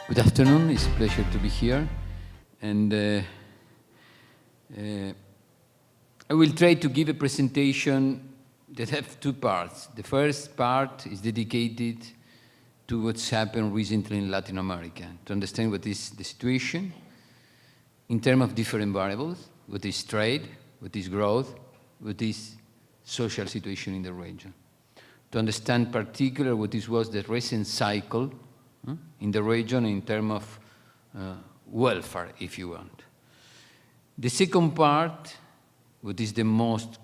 Good afternoon, it's a pleasure to be here. And I will try to give a presentation that has two parts. The first part is dedicated to what's happened recently in Latin America, to understand what is the situation in terms of different variables, what is trade, what is growth, what is social situation in the region. To understand particularly what was the recent cycle in the region in terms of welfare, if you want. The second part, what is the most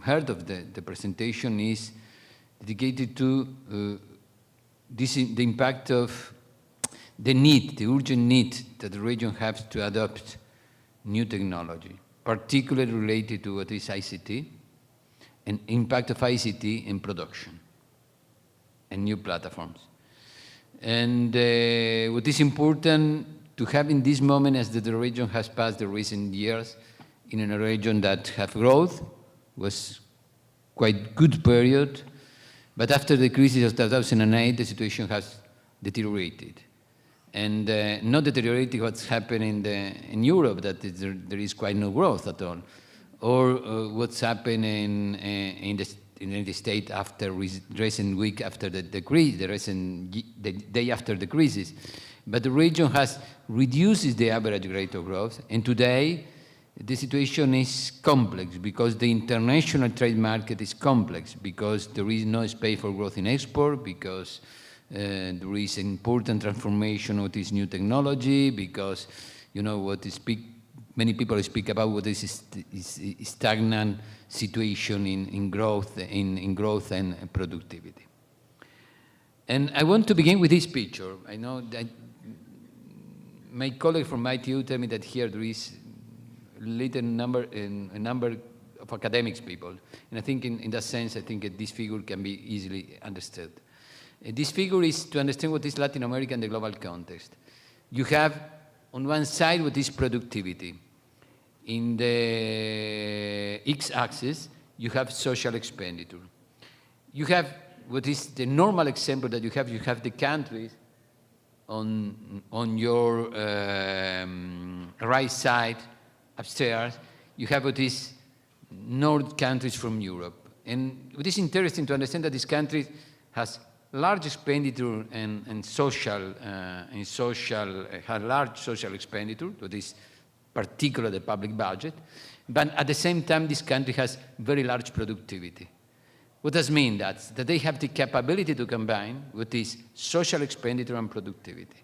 heard of the presentation, is dedicated to the impact of the need, the urgent need that the region has to adopt new technology, particularly related to what is ICT, and impact of ICT in production and new platforms. And what is important to have in this moment is that the region has passed the recent years in a region that have growth, was quite good period, but after the crisis of 2008, the situation has deteriorated. And not deteriorating what's happened in Europe, that there is quite no growth at all, or what's happened in the United States after recent week after the day after the crisis. But the region has reduced the average rate of growth, and today the situation is complex because the international trade market is complex, because there is no space for growth in export, because there is an important transformation of this new technology, because many people speak about what is stagnant situation in growth and productivity. And I want to begin with this picture. I know that my colleague from ITU tell me that here there is a number of academics people, and I think in that sense, I think this figure can be easily understood. This figure is to understand what is Latin America in the global context. You have on one side what is productivity. In the x-axis, you have social expenditure. You have what is the normal example that you have the countries on your right side, upstairs, you have what is North countries from Europe. And what is interesting to understand that this country has large expenditure and large social expenditure, that is particularly the public budget, but at the same time this country has very large productivity. What does it mean? That they have the capability to combine with this social expenditure and productivity.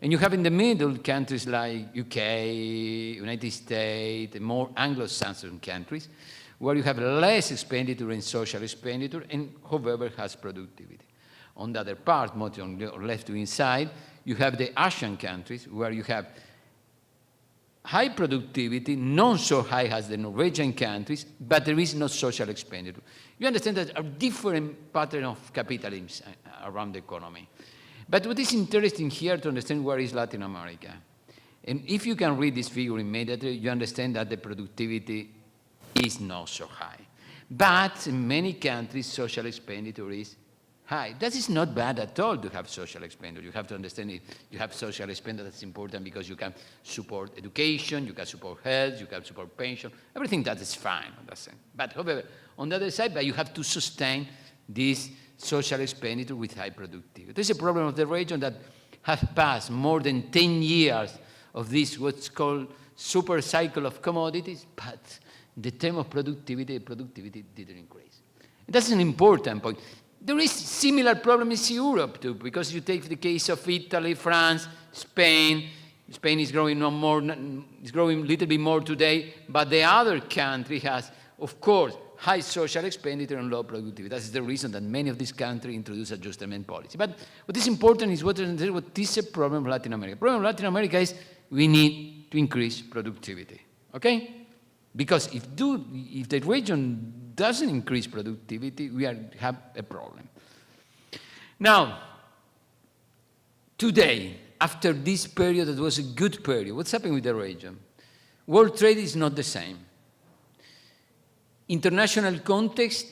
And you have in the middle countries like UK, United States, and more Anglo-Saxon countries, where you have less expenditure and social expenditure, and however has productivity. On the other part, more on the left-wing side, you have the Asian countries, where you have high productivity, not so high as the Norwegian countries, but there is no social expenditure. You understand that there are different patterns of capitalism around the economy. But what is interesting here to understand where is Latin America. And if you can read this figure immediately, you understand that the productivity is not so high. But in many countries, social expenditure is high. That is not bad at all to have social expenditure. You have to understand it. You have social expenditure, that's important because you can support education, you can support health, you can support pension, everything that is fine on that sense. But however, on the other side, you have to sustain this social expenditure with high productivity. There's a problem of the region that has passed more than 10 years of this what's called super cycle of commodities, but the term of productivity didn't increase. That's an important point. There is similar problems in Europe too, because you take the case of Italy, France, Spain. Spain is growing is growing a little bit more today, but the other country has, of course, high social expenditure and low productivity. That's the reason that many of these countries introduce adjustment policy. But what is important is what is a problem of Latin America. The problem of Latin America is we need to increase productivity, okay? Because if the region doesn't increase productivity, we have a problem. Now, today, after this period that was a good period, what's happening with the region? World trade is not the same. International context,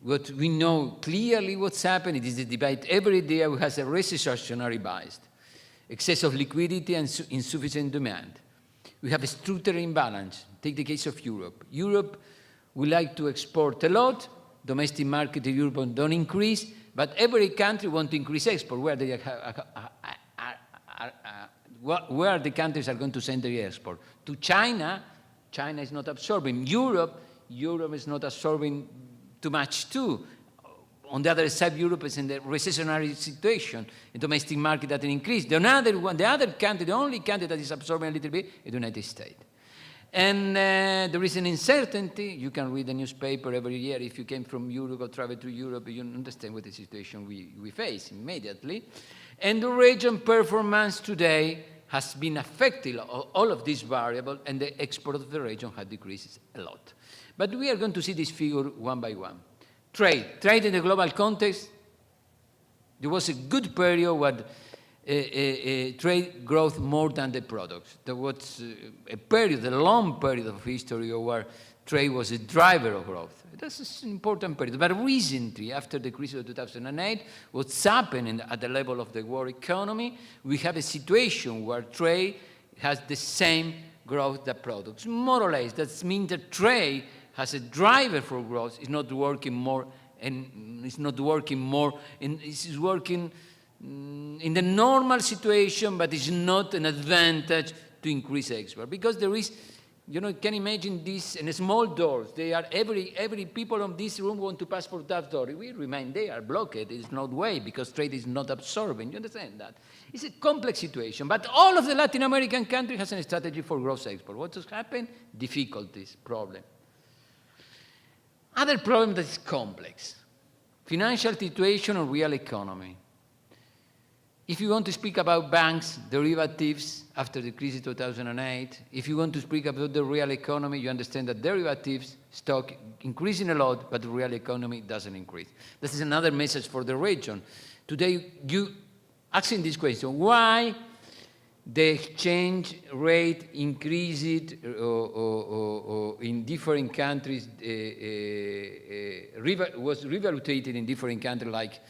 what we know clearly what's happened, it is a debate every day who has a recessionary bias. excess of liquidity and insufficient demand. We have a structural imbalance. Take the case of Europe. Europe would like to export a lot. Domestic market in Europe don't increase, but every country wants to increase export. Where the countries are going to send their export? To China. China is not absorbing. Europe is not absorbing too much too. On the other side, Europe is in the recessionary situation. The domestic market doesn't increase. The other country, the only country that is absorbing a little bit is the United States. And there is an uncertainty. You can read the newspaper every year. If you came from Europe or travel to Europe, you understand what the situation we face immediately. And the region performance today has been affected, all of these variables, and the export of the region has decreased a lot. But we are going to see this figure one by one. Trade in the global context, there was a good period where trade growth more than the products. There was a long period of history where trade was a driver of growth. That's an important period. But recently, after the crisis of 2008, what's happening at the level of the world economy, we have a situation where trade has the same growth that products. More or less, that means that trade has a driver for growth. It's not working more, and it's not working more, and it's working in the normal situation, but it's not an advantage to increase export. Because there is, you can imagine this in small doors. They are every people in this room want to pass for that door. We remain there, blocked. It's not way because trade is not absorbing. You understand that? It's a complex situation. But all of the Latin American countries has a strategy for gross export. What has happened? Difficulties, problem. Other problem that is complex. Financial situation or real economy. If you want to speak about banks, derivatives, after the crisis of 2008, if you want to speak about the real economy, you understand that derivatives, stock increasing a lot, but the real economy doesn't increase. This is another message for the region. Today, you asking this question, why the exchange rate increased in different countries, was revaluated in different countries like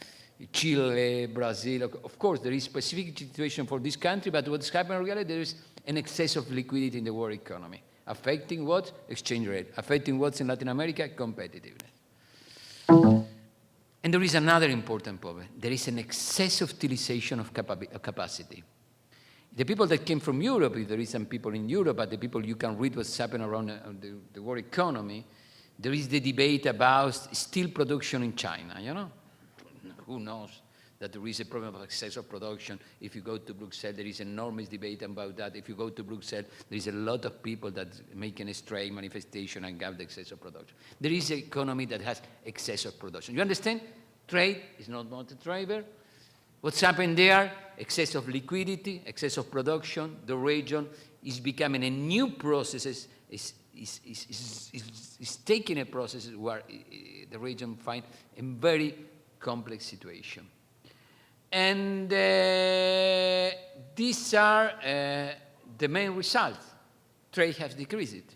Chile, Brazil. Of course, there is specific situation for this country, but what's happening really, there is an excess of liquidity in the world economy. Affecting what? Exchange rate. Affecting what's in Latin America? Competitiveness. And there is another important problem. There is an excess of utilization of capacity. The people that came from Europe, if there is some people in Europe, but the people you can read what's happening around the world economy, there is the debate about steel production in China, Who knows that there is a problem of excess of production. If you go to Brussels, there is enormous debate about that. If you go to Brussels, there is a lot of people that make a strike manifestation and have the excess of production. There is an economy that has excess of production. You understand? Trade is not a driver. What's happened there? Excess of liquidity, excess of production. The region is becoming a new process, is taking a process where the region finds a very complex situation. And these are the main results. Trade has decreased.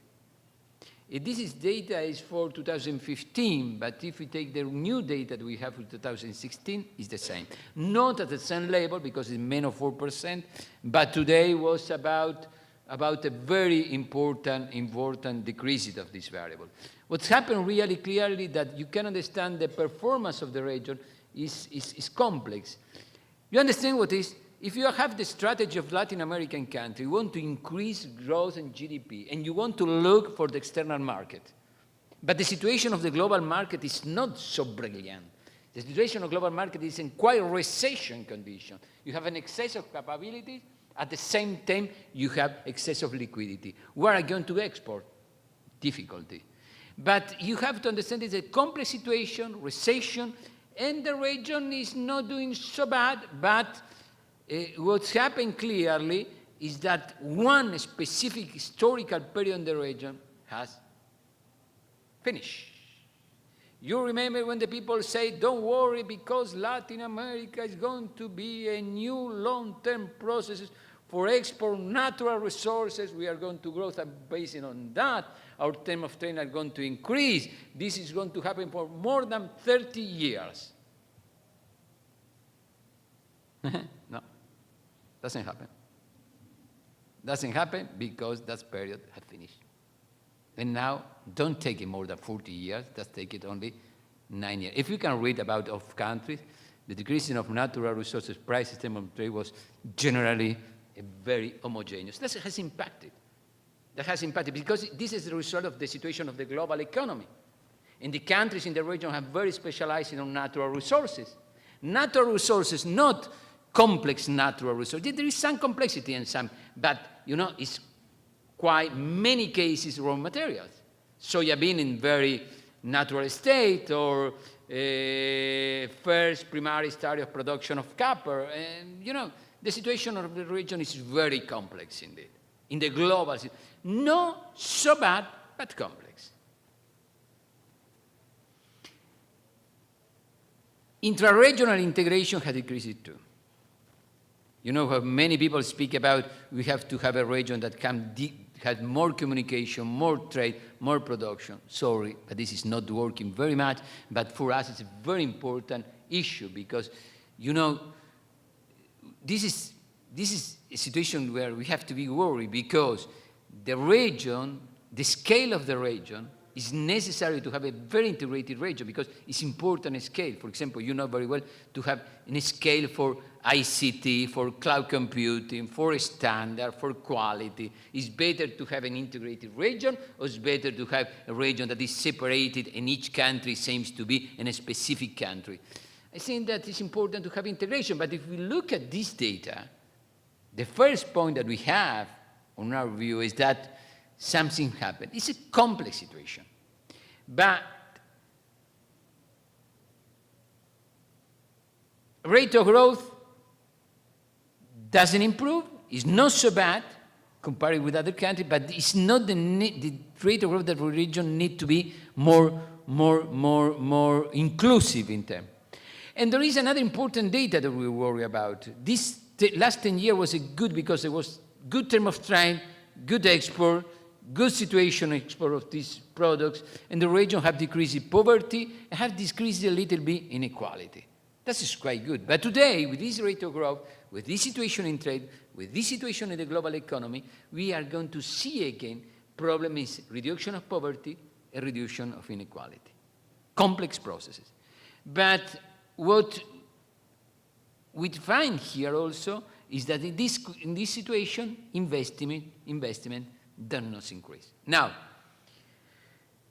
This data is for 2015, but if we take the new data that we have for 2016, it's the same. Not at the same level because it's minus 4%, but today was about a very important decrease of this variable. What's happened really clearly that you can understand the performance of the region is complex. You understand what is? If you have the strategy of Latin American country, you want to increase growth in GDP, and you want to look for the external market. But the situation of the global market is not so brilliant. The situation of the global market is in quite recession condition. You have an excess of capabilities. At the same time, you have excess of liquidity. Where are you going to export? Difficulty. But you have to understand it's a complex situation, recession, and the region is not doing so bad, but what's happened clearly is that one specific historical period in the region has finished. You remember when the people say, don't worry, because Latin America is going to be a new long-term process for export natural resources. We are going to grow, and based on that, our terms of trade are going to increase. This is going to happen for more than 30 years. No. Doesn't happen. Doesn't happen because that period has finished. And now, don't take it more than 40 years, just take it only 9 years. If you can read about of countries, the decreasing of natural resources price system of trade was generally very homogeneous. That has impacted. That has impacted because this is the result of the situation of the global economy. And the countries in the region have very specialized on natural resources. Natural resources, not complex natural resources. There is some complexity in some, but it's quite many cases raw materials. Soya bean in very natural state, or first primary start of production of copper. And the situation of the region is very complex indeed. In the global, not so bad, but complex. Intra-regional integration has decreased too. How many people speak about we have to have a region that can have more communication, more trade, more production. Sorry, but this is not working very much. But for us, it's a very important issue because, this is a situation where we have to be worried because the region, the scale of the region, is necessary to have a very integrated region because it's important scale. For example, very well to have a scale for ICT, for cloud computing, for standard, for quality. It's better to have an integrated region, or it's better to have a region that is separated and each country seems to be in a specific country. I think that it's important to have integration, but if we look at this data, the first point that we have on our view is that something happened. It's a complex situation. But rate of growth doesn't improve. It's not so bad compared with other countries, but it's not the rate of growth that the region need to be more inclusive in terms. And there is another important data that we worry about. This last 10 years was good because there was good term of trade, good export, good situation export of these products, and the region have decreased in poverty and have decreased a little bit inequality. That is quite good. But today, with this rate of growth, with this situation in trade, with this situation in the global economy, we are going to see again problem is reduction of poverty and reduction of inequality. Complex processes. But what we find here also is that in this situation, investment does not increase. Now,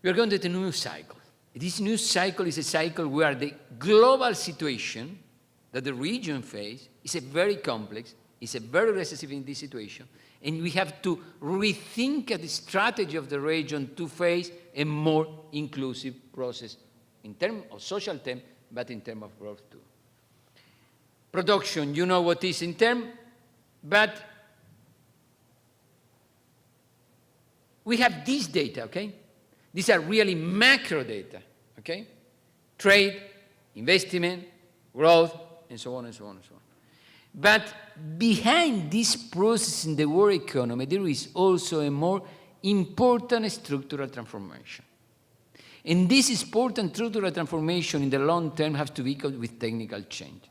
we are going to the new cycle. This new cycle is a cycle where the global situation that the region faces is a very complex, is a very recessive in this situation, and we have to rethink the strategy of the region to face a more inclusive process in terms of social terms, but in terms of growth too. Production, what is in terms, but we have this data, okay? These are really macro data, okay? Trade, investment, growth, and so on and so on and so on. But behind this process in the world economy, there is also a more important structural transformation. And this important structural transformation in the long term has to be with technical change.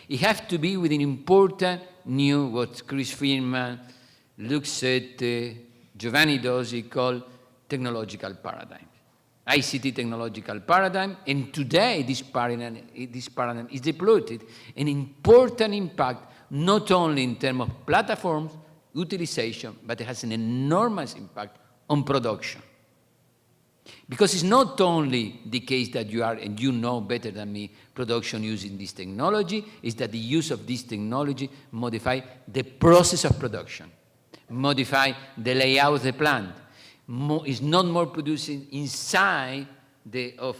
It has to be with an important new, what Chris Firman, Luc Sette, Giovanni Dosi call technological paradigm. ICT technological paradigm, and today this paradigm is deployed an important impact not only in terms of platforms, utilization, but it has an enormous impact on production. Because it's not only the case that you are, and you know better than me, production using this technology, is that the use of this technology modify the process of production, modify the layout of the plant, is not more producing inside of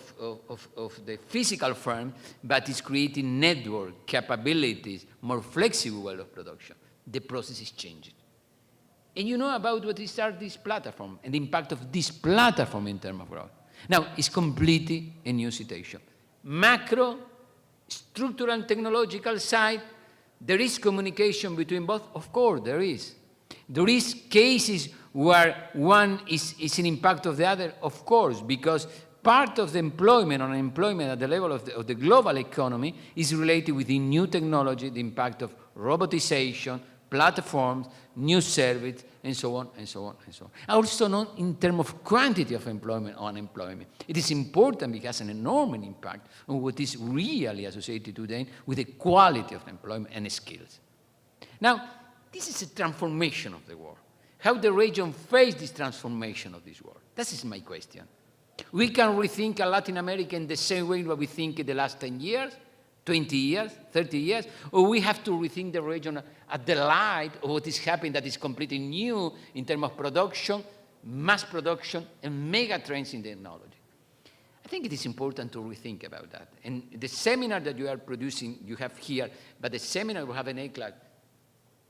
the physical firm, but is creating network, capabilities, more flexible way of production. The process is changing. And you know about what is this platform and the impact of this platform in terms of growth. Now, it's completely a new situation. Macro, structural and technological side, there is communication between both? Of course, there is. There is cases where one is an impact of the other? Of course, because part of the employment or unemployment at the level of the global economy is related with the new technology, the impact of robotization, platforms, new service, and so on, and so on, and so on. Also, not in terms of quantity of employment or unemployment. It is important because it has an enormous impact on what is really associated today with the quality of employment and skills. Now, this is a transformation of the world. How the region face this transformation of this world? That is my question. We can rethink Latin America in the same way that we think in the last 10 years, 20 years, 30 years, or we have to rethink the region at the light of what is happening that is completely new in terms of production, mass production, and mega trends in technology. I think it is important to rethink about that. And the seminar that you are producing, you have here, but the seminar we have in ECLAC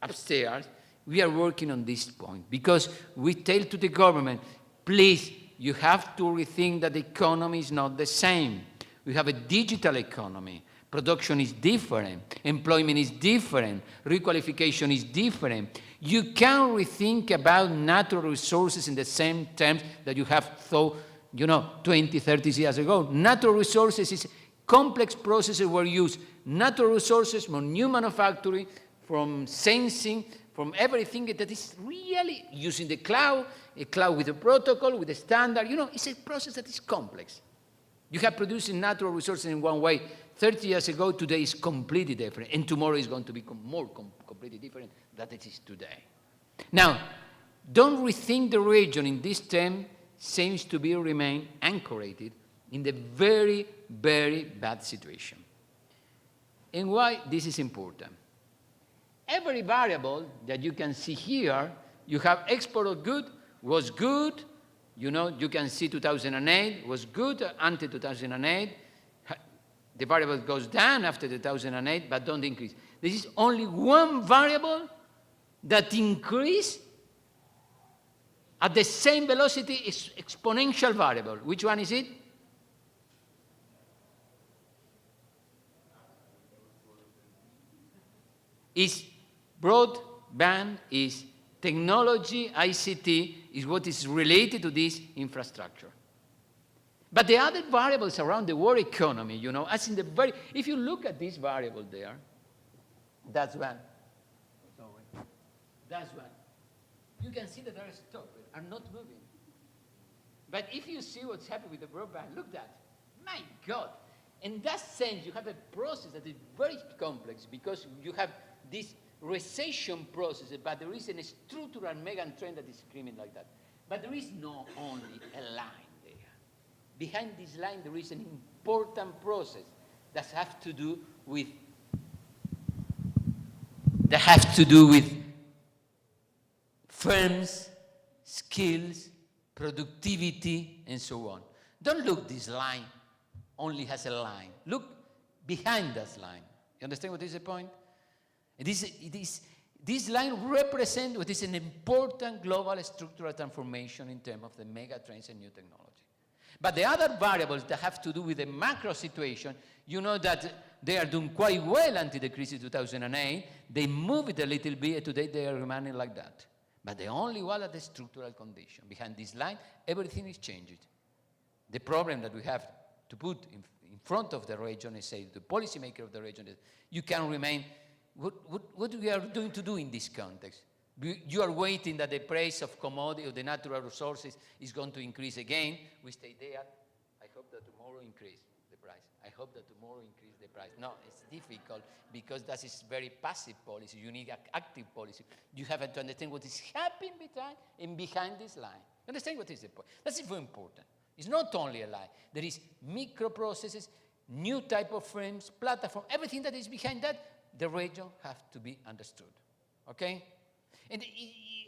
upstairs, we are working on this point because we tell to the government, please, you have to rethink that the economy is not the same. We have a digital economy. Production is different. Employment is different. Requalification is different. You can rethink about natural resources in the same terms that you have thought, 20, 30 years ago. Natural resources is complex processes were used. Natural resources from new manufacturing, from sensing, from everything that is really using the cloud, a cloud with a protocol, with a standard. It's a process that is complex. You have producing natural resources in one way 30 years ago, today is completely different, and tomorrow is going to be completely different than it is today. Now, don't rethink the region in this term seems to be remain anchored in the very, very bad situation. And why this is important? Every variable that you can see here, you have export of good was good. You can see 2008 was good until 2008. The variable goes down after 2008, but don't increase. This is only one variable that increase at the same velocity is exponential variable. Which one is it? Is broadband, is technology, ICT, is what is related to this infrastructure. But the other variables around the world economy, as in if you look at this variable there, that's one. Sorry. That's one. You can see that they are stopped, are not moving. But if you see what's happening with the broadband, look at that. My God. In that sense, you have a process that is very complex because you have this recession process, but there is a structural mega trend that is screaming like that. But there is not only a line there. Behind this line, there is an important process that has to do with firms, skills, productivity, and so on. Don't look this line only has a line. Look behind that line. You understand what is the point? This line represents what is an important global structural transformation in terms of the mega trends and new technology. But the other variables that have to do with the macro situation, that they are doing quite well until the crisis 2008. They moved a little bit, and today they are remaining like that. But the only one are the structural condition. Behind this line, everything is changed. The problem that we have to put in front of the region is say, the policymaker of the region, is you can remain. What we are going to do in this context? You are waiting that the price of commodity or the natural resources is going to increase again. We stay there. I hope that tomorrow increase the price. I hope that tomorrow increase the price. No, it's difficult because that is very passive policy. You need active policy. You have to understand what is happening behind this line. Understand what is the point? That's very important. It's not only a line. There is micro processes, new type of frames, platform, everything that is behind that. The region has to be understood, okay? And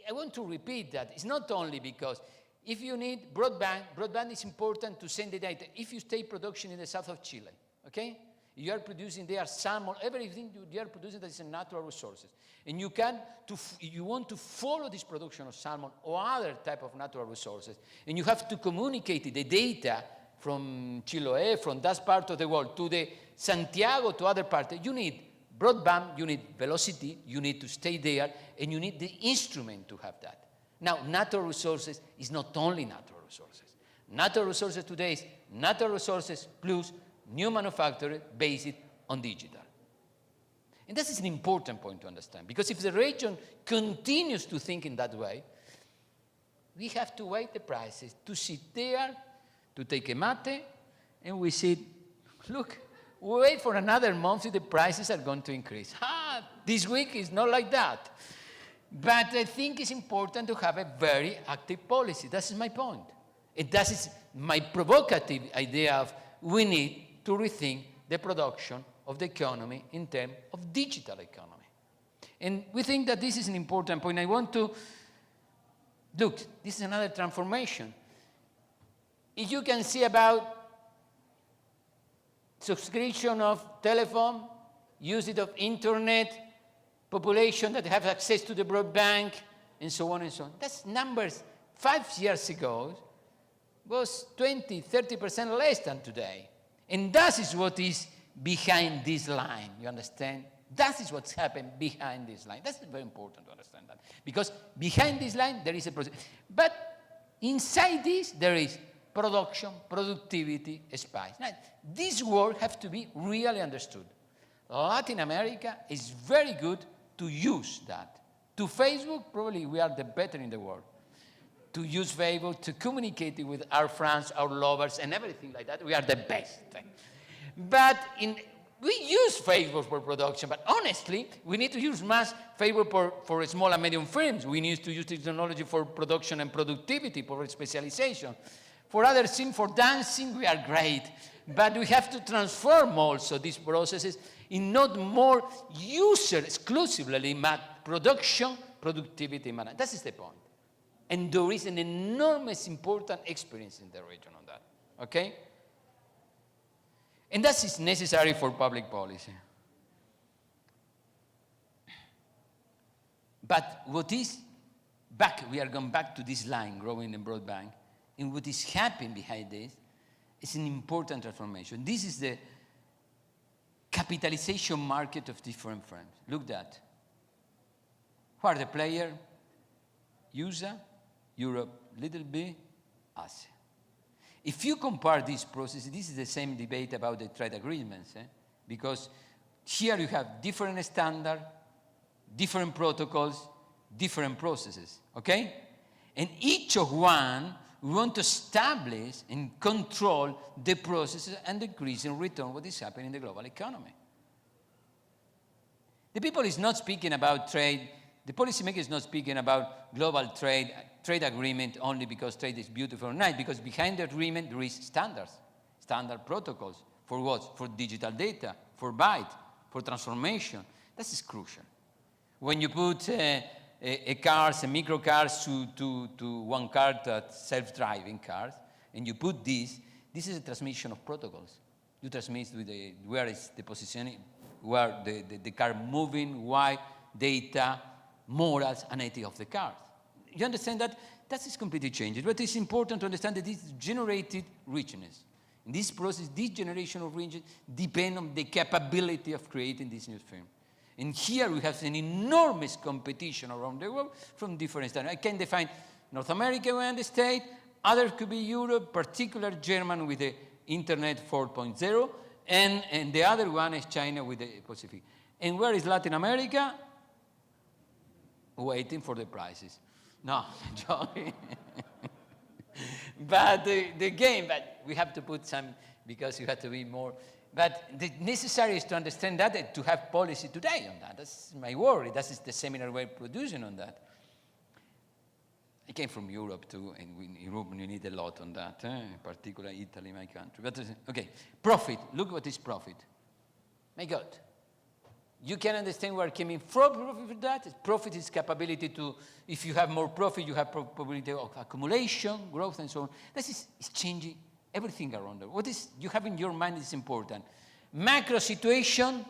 I want to repeat that. It's not only because if you need broadband is important to send the data. If you take production in the south of Chile, okay? You are producing there salmon, everything you are producing that is natural resources. And you want to follow this production of salmon or other type of natural resources, and you have to communicate the data from Chiloé, from that part of the world, to the Santiago, to other parts. You need broadband, you need velocity, you need to stay there, and you need the instrument to have that. Now, natural resources is not only natural resources. Natural resources today is natural resources plus new manufacturing based on digital. And this is an important point to understand, because if the region continues to think in that way, we have to wait the prices, to sit there, to take a mate, and we sit, look, wait for another month if the prices are going to increase. This week is not like that. But I think it's important to have a very active policy. That is my point. And that is my provocative idea of we need to rethink the production of the economy in terms of digital economy. And we think that this is an important point. I want to, look, this is another transformation. If you can see about subscription of telephone, usage of internet, population that have access to the broadband, and so on and so on. That's numbers 5 years ago was 20, 30% less than today. And that is what is behind this line, you understand? That is what's happened behind this line. That's very important to understand that. Because behind this line, there is a process. But inside this, there is production, productivity, spice. Now, this word has to be really understood. Latin America is very good to use that. To Facebook, probably we are the better in the world. To use Facebook, to communicate with our friends, our lovers, and everything like that, we are the best. But we use Facebook for production, but honestly, we need to use mass Facebook for small and medium firms. We need to use technology for production and productivity, for specialization. For other things, for dancing, we are great. But we have to transform also these processes in not more user exclusively, but production, productivity, management. That is the point. And there is an enormous important experience in the region on that, okay? And that is necessary for public policy. But what is back, we are going back to this line, growing in broadband, and what is happening behind this is an important transformation. This is the capitalization market of different firms. Look at that. Who are the players? USA, Europe, little bit, Asia. If you compare these processes, this is the same debate about the trade agreements, because here you have different standards, different protocols, different processes, okay? And each of one, we want to establish and control the processes and decrease in return what is happening in the global economy. The people is not speaking about trade. The policymaker is not speaking about global trade agreement only because trade is beautiful or nice, because behind the agreement there is standards, standard protocols. For what? For digital data, for byte, for transformation. This is crucial. When you put cars and micro cars to one car that's self-driving cars, and you put this is a transmission of protocols. You transmit with where is the positioning, where the car moving, why, data, morals, and ethics of the cars. You understand that? That is completely changed. But it's important to understand that this generated richness. In this process, this generation of richness depends on the capability of creating this new firm. And here we have an enormous competition around the world from different standards. I can define North America and the state, others could be Europe, particularly German with the Internet 4.0, and the other one is China with the Pacific. And where is Latin America? Waiting for the prices. No, joking. But the game, but we have to put some, because you have to be more. But the necessary is to understand that, to have policy today on that. That's my worry. That is the seminar we're producing on that. I came from Europe too, and in Europe you need a lot on that, particularly Italy, my country. But okay, profit. Look what is profit. My God. You can understand where coming from profit for that. Profit is capability to, if you have more profit, you have probability of accumulation, growth, and so on. This is changing everything around it. What is you have in your mind is important. Macro situation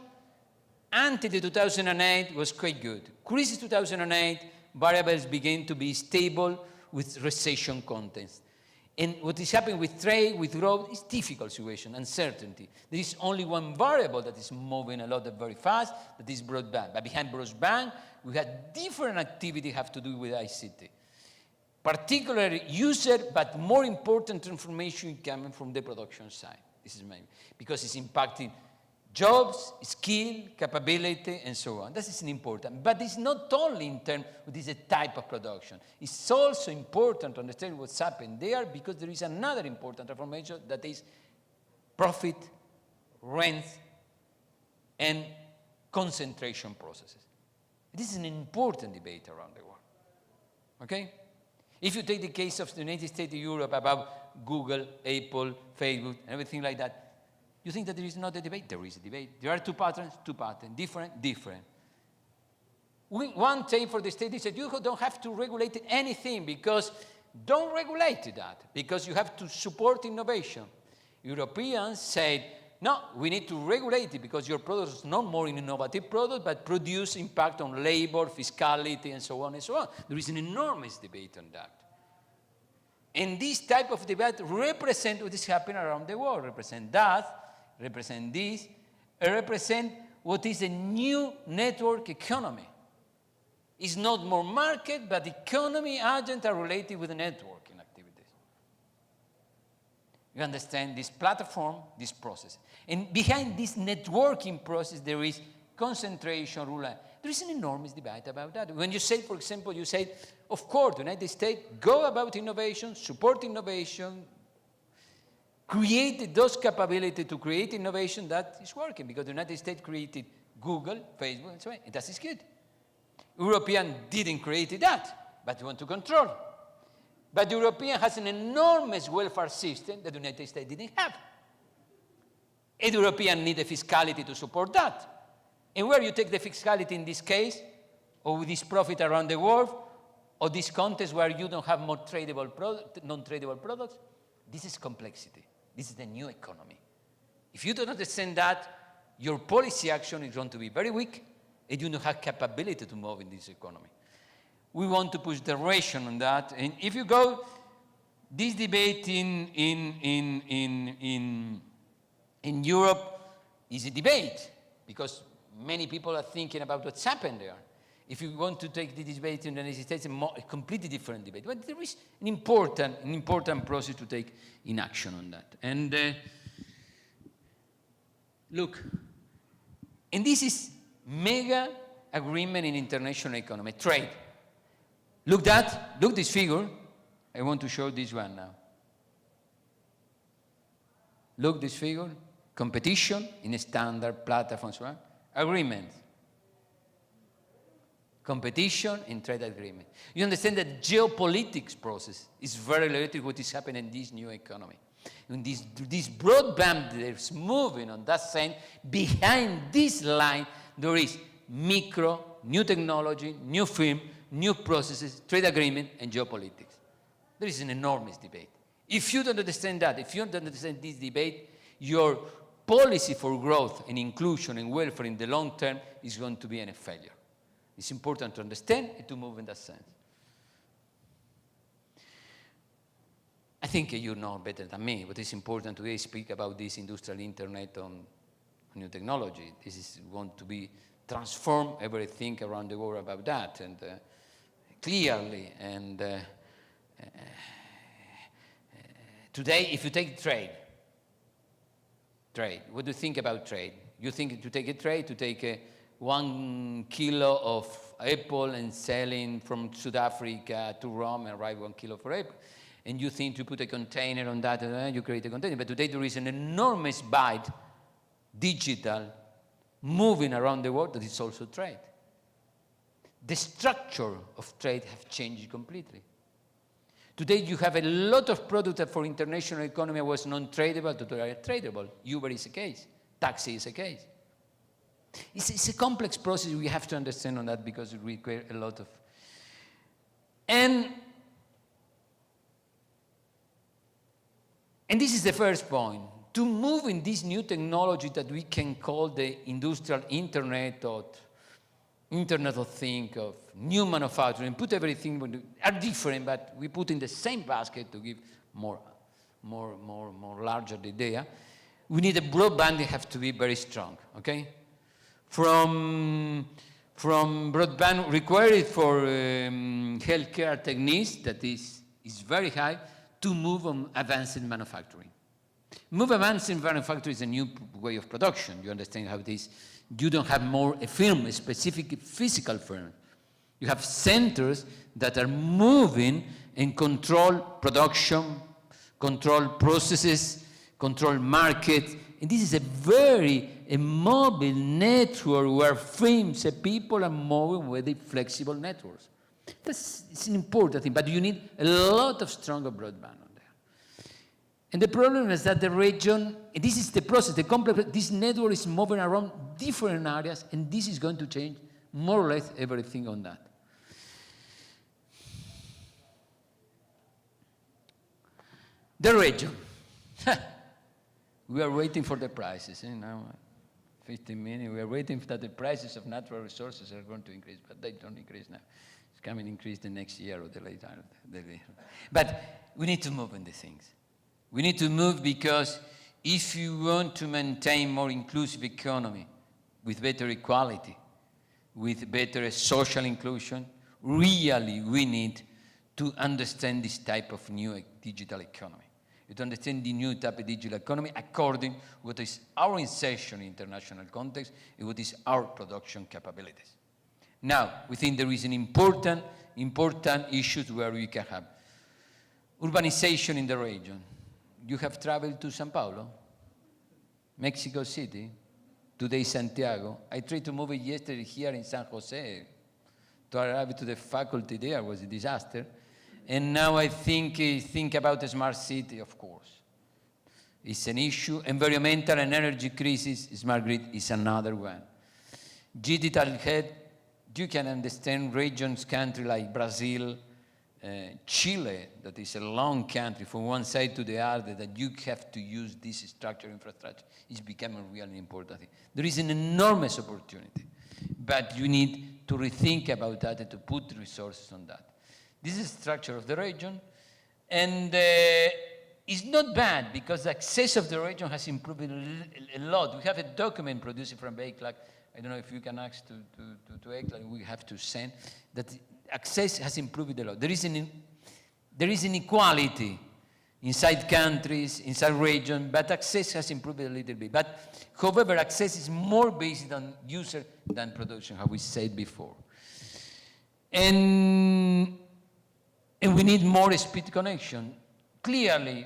until the 2008 was quite good. Crisis 2008, variables began to be stable with recession contents. And what is happening with trade, with growth, is difficult situation, uncertainty. There is only one variable that is moving a lot very fast, that is broadband. But behind broadband, we had different activity have to do with ICT. Particularly user, but more important information coming from the production side. This is because it's impacting Jobs, skill, capability, and so on. This is important. But it's not only in terms of this type of production. It's also important to understand what's happened there, because there is another important transformation that is profit, rent, and concentration processes. This is an important debate around the world. Okay? If you take the case of the United States and Europe about Google, Apple, Facebook, and everything like that, you think that there is not a debate? There is a debate. There are two patterns, different, different. One thing for the state is that you don't have to regulate anything, because don't regulate that, because you have to support innovation. Europeans said, no, we need to regulate it because your product is not more an innovative product, but produce impact on labor, fiscality, and so on and so on. There is an enormous debate on that. And this type of debate represents what is happening around the world, represent that, represent this, and represent what is a new network economy. It's not more market, but economy agents are related with the networking activities. You understand this platform, this process. And behind this networking process, there is concentration, rule. There is an enormous debate about that. When you say, for example, you say, of course, the United States, go about innovation, support innovation, create those capabilities to create innovation that is working, because the United States created Google, Facebook, and so on. That is good. European didn't create that, but they want to control. But the European has an enormous welfare system that the United States didn't have. And the European need a fiscality to support that. And where you take the fiscality in this case, or with this profit around the world, or this context where you don't have more tradable non-tradable products, this is complexity. This is the new economy. If you don't understand that, your policy action is going to be very weak, and you don't have capability to move in this economy. We want to push the ration on that. And if you go, this debate in Europe is a debate, because many people are thinking about what's happened there. If you want to take the debate in the United States, a completely different debate. But there is an important process to take in action on that. And look, and this is mega agreement in international economy, trade. Look this figure. I want to show this one now. Look this figure. Competition in a standard platform, so on. Agreement. Competition in trade agreement. You understand that geopolitics process is very related to what is happening in this new economy. And this broadband that is moving on that sense, behind this line, there is micro, new technology, new film, new processes, trade agreement, and geopolitics. There is an enormous debate. If you don't understand that, if you don't understand this debate, your policy for growth and inclusion and welfare in the long term is going to be a failure. It's important to understand and to move in that sense. I think you know better than me, but it's important today to speak about this industrial internet on new technology. This is going to be transform everything around the world about that, and clearly. And today, if you take trade, what do you think about trade? You think to take a trade, to take 1 kilo of apple and selling from South Africa to Rome and arrive 1 kilo for apple. And you think to put a container on that, and you create a container. But today there is an enormous bite, digital, moving around the world that is also trade. The structure of trade has changed completely. Today you have a lot of products that for international economy was non-tradable to tradable. Uber is a case. Taxi is a case. It's a complex process we have to understand on that, because it requires a lot of... And this is the first point. To move in this new technology that we can call the industrial internet, or Internet of Things, of new manufacturing, put everything, are different, but we put in the same basket to give more larger the idea. We need a broadband that have to be very strong, okay? From broadband required for healthcare techniques, that is very high, to move on advanced manufacturing. Move advanced manufacturing is a new way of production. You understand how this, you don't have more a firm, a specific physical firm. You have centers that are moving and control production, control processes, control markets. And this is a very mobile network where firms and people are moving with flexible networks. It's an important thing, but you need a lot of stronger broadband on there. And the problem is that the region, and this is the process, the complex, this network is moving around different areas, and this is going to change more or less everything on that. The region. We are waiting for the prices. Now, 15 minutes, we are waiting that the prices of natural resources are going to increase, but they don't increase now. It's coming to increase the next year or the later. But we need to move in the things. We need to move because if you want to maintain more inclusive economy with better equality, with better social inclusion, really we need to understand this type of new digital economy. To understand the new type of digital economy according to what is our insertion in international context and what is our production capabilities. Now, we think there is an important issues where we can have urbanization in the region. You have traveled to Sao Paulo, Mexico City, today Santiago. I tried to move it yesterday here in San Jose. To arrive to the faculty there was a disaster. And now I think about the smart city, of course. It's an issue. Environmental and energy crisis, smart grid is another one. Digital health, you can understand regions, countries like Brazil, Chile, that is a long country from one side to the other, that you have to use this structure infrastructure. It's becoming a really important thing. There is an enormous opportunity, but you need to rethink about that and to put resources on that. This is the structure of the region, and it's not bad because the access of the region has improved a lot. We have a document produced from ECLAC. I don't know if you can access to ECLAC. We have to send that access has improved a lot. There is inequality inside countries, inside region, but access has improved a little bit. But however, access is more based on user than production, how we said before. And we need more speed connection. Clearly,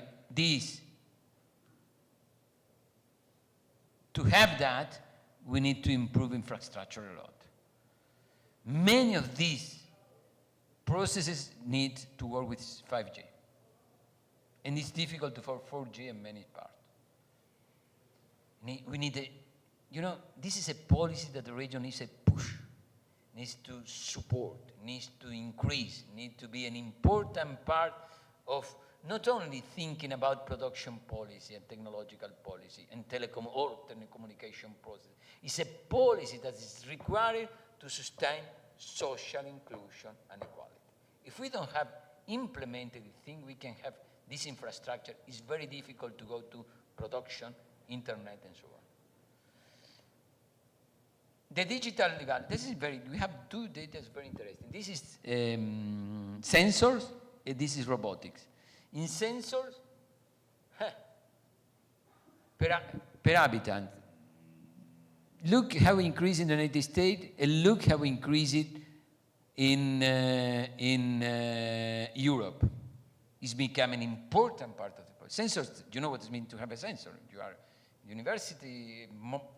to have that, we need to improve infrastructure a lot. Many of these processes need to work with 5G. And it's difficult for 4G in many parts. We need this is a policy that the region needs a push, needs to support, needs to increase, needs to be an important part of not only thinking about production policy and technological policy and telecommunication process. It's a policy that is required to sustain social inclusion and equality. If we don't have implemented the thing, we can have this infrastructure. It's very difficult to go to production, internet, and so on. The digital legal, we have two data that's very interesting. This is sensors, and this is robotics. In sensors, per habitant, look how we increase in the United States, and look how we increase it in Europe. It's become an important part of the process. Sensors, you know what it means to have a sensor. You are university,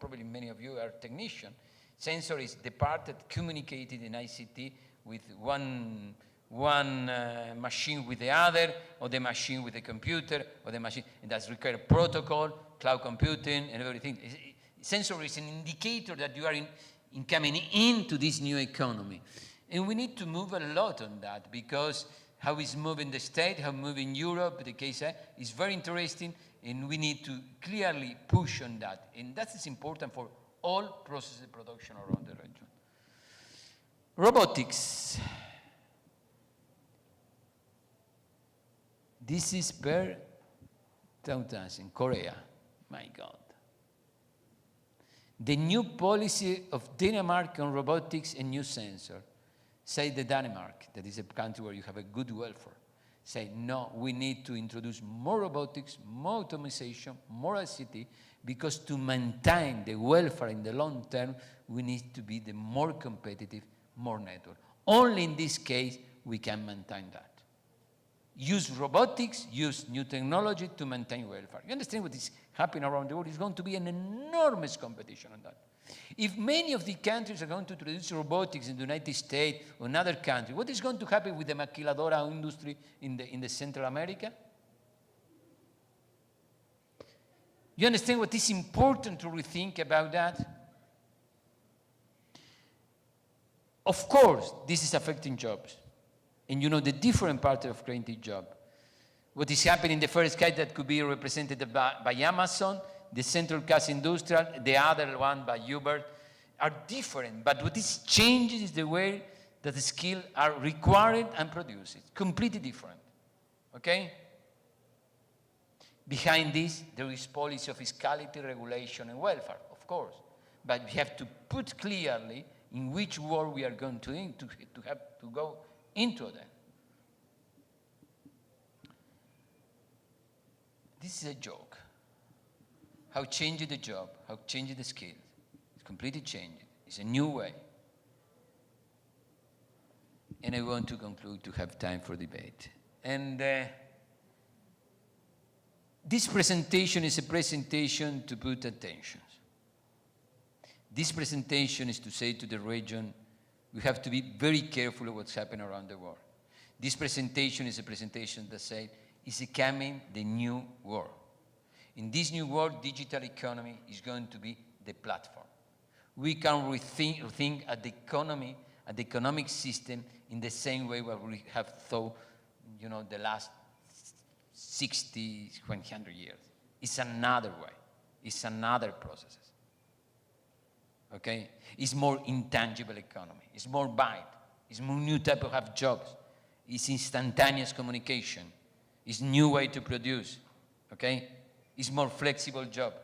probably many of you are technicians. Sensor is the part that communicated in ICT with one machine with the other, or the machine with the computer, or the machine, and that's require protocol, cloud computing, and everything. Sensor is an indicator that you are coming into this new economy. And we need to move a lot on that, because how it's moving the state, how moving Europe, the case is very interesting, and we need to clearly push on that. And that is important for all process production around the region. Robotics. This is per 2000, Korea. My God. The new policy of Denmark on robotics and new sensor, say the Denmark, that is a country where you have a good welfare, Say, no, we need to introduce more robotics, more automation, more ICT, because to maintain the welfare in the long term, we need to be the more competitive, more network. Only in this case, we can maintain that. Use robotics, use new technology to maintain welfare. You understand what is happening around the world? It's going to be an enormous competition on that. If many of the countries are going to introduce robotics in the United States or another country, what is going to happen with the maquiladora industry in the Central America? You understand what is important to rethink about that? Of course, this is affecting jobs. And you know the different part of creating job. What is happening in the first case that could be represented by Amazon, the central cast industrial, the other one by Uber, are different. But what is changing is the way that the skills are required and produced. It's completely different. Okay? Behind this, there is policy of fiscality, regulation, and welfare, of course. But we have to put clearly in which world we are going to have to go into them. This is a joke. How changing the job, how changing the skills. It's completely changing. It's a new way. And I want to conclude to have time for debate. And this presentation is a presentation to put attention. This presentation is to say to the region, we have to be very careful of what's happening around the world. This presentation is a presentation that says, it's coming the new world. In this new world, digital economy is going to be the platform. We can rethink at the economy, at the economic system in the same way what we have thought, you know, the last 60, 100 years. It's another way. It's another process. Okay? It's more intangible economy. It's more byte. It's more new type of jobs. It's instantaneous communication. It's new way to produce. Okay? It's more flexible job.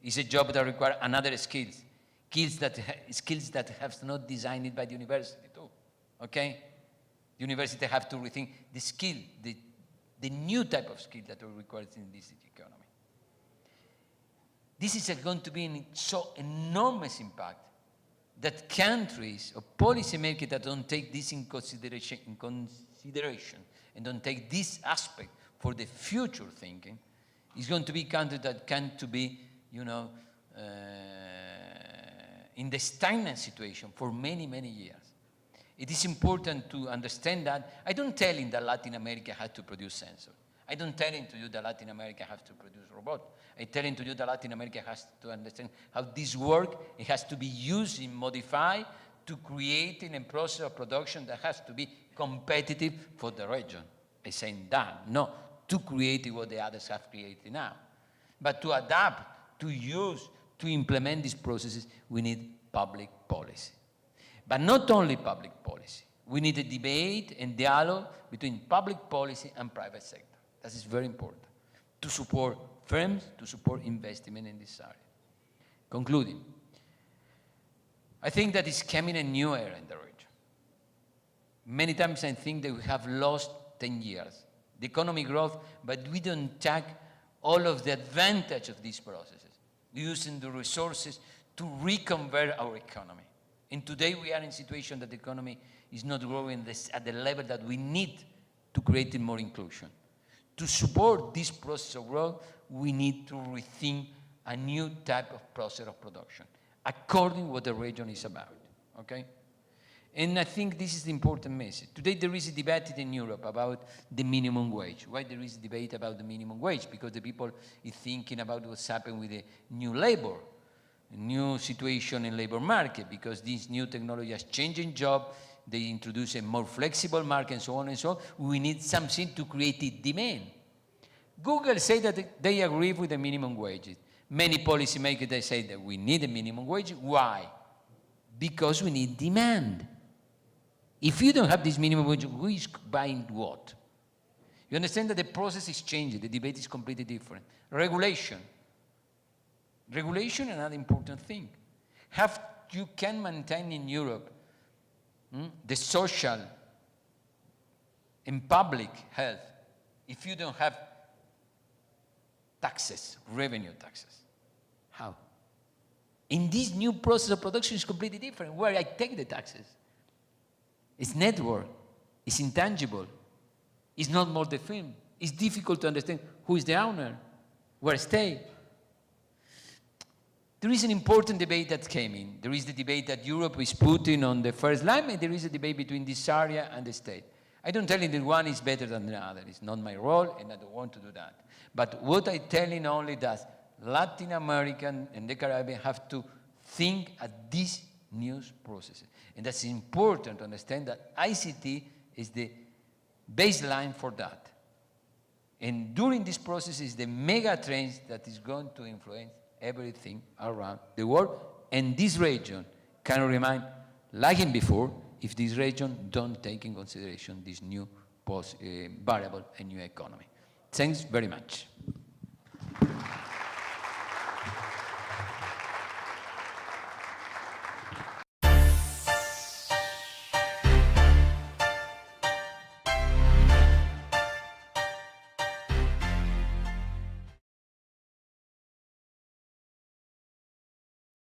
It's a job that requires another skills. Skills that have not designed by the university too. Okay? The university have to rethink the skill, the new type of skill that are required in this economy. This is going to be so enormous impact that countries or policymakers that don't take this in consideration and don't take this aspect for the future thinking is going to be countries that can to be, you know, in the stagnant situation for many, many years. It is important to understand that. I don't tell him that Latin America has to produce sensors. I don't tell him to you that Latin America has to produce robots. I tell him to you that Latin America has to understand how this works. It has to be used and modified to create a process of production that has to be competitive for the region. I'm saying that, no, to create what the others have created now. But to adapt, to use, to implement these processes, we need public policy. But not only public policy. We need a debate and dialogue between public policy and private sector. That is very important to support firms, to support investment in this area. Concluding, I think that it's coming a new era in the region. Many times I think that we have lost 10 years. The economy growth, but we don't take all of the advantage of these processes, using the resources to reconvert our economy. And today we are in a situation that the economy is not growing at the level that we need to create more inclusion. To support this process of growth, we need to rethink a new type of process of production, according to what the region is about, okay? And I think this is the important message. Today there is a debate in Europe about the minimum wage. Why there is a debate about the minimum wage? Because the people is thinking about what's happened with the new labor, a new situation in labor market, because this new technology is changing job, they introduce a more flexible market and so on and so on. We need something to create a demand. Google say that they agree with the minimum wages. Many policymakers, they say that we need a minimum wage. Why? Because we need demand. If you don't have this minimum wage, who is buying what? You understand that the process is changing. The debate is completely different. Regulation. Regulation is another important thing. You can maintain in Europe the social in public health if you don't have taxes, revenue taxes? How? In this new process of production is completely different, where I take the taxes. It's network, it's intangible, it's not more defined. It's difficult to understand who is the owner, where stay. There is an important debate that came in. There is the debate that Europe is putting on the first line, and there is a debate between this area and the state. I don't tell you that one is better than the other. It's not my role, and I don't want to do that. But what I'm telling only that Latin American and the Caribbean have to think at these new processes. And that's important to understand that ICT is the baseline for that. And during this process is the mega trends that is going to influence everything around the world. And this region can remain lagging before if this region don't take in consideration this new variable and new economy. Thanks very much.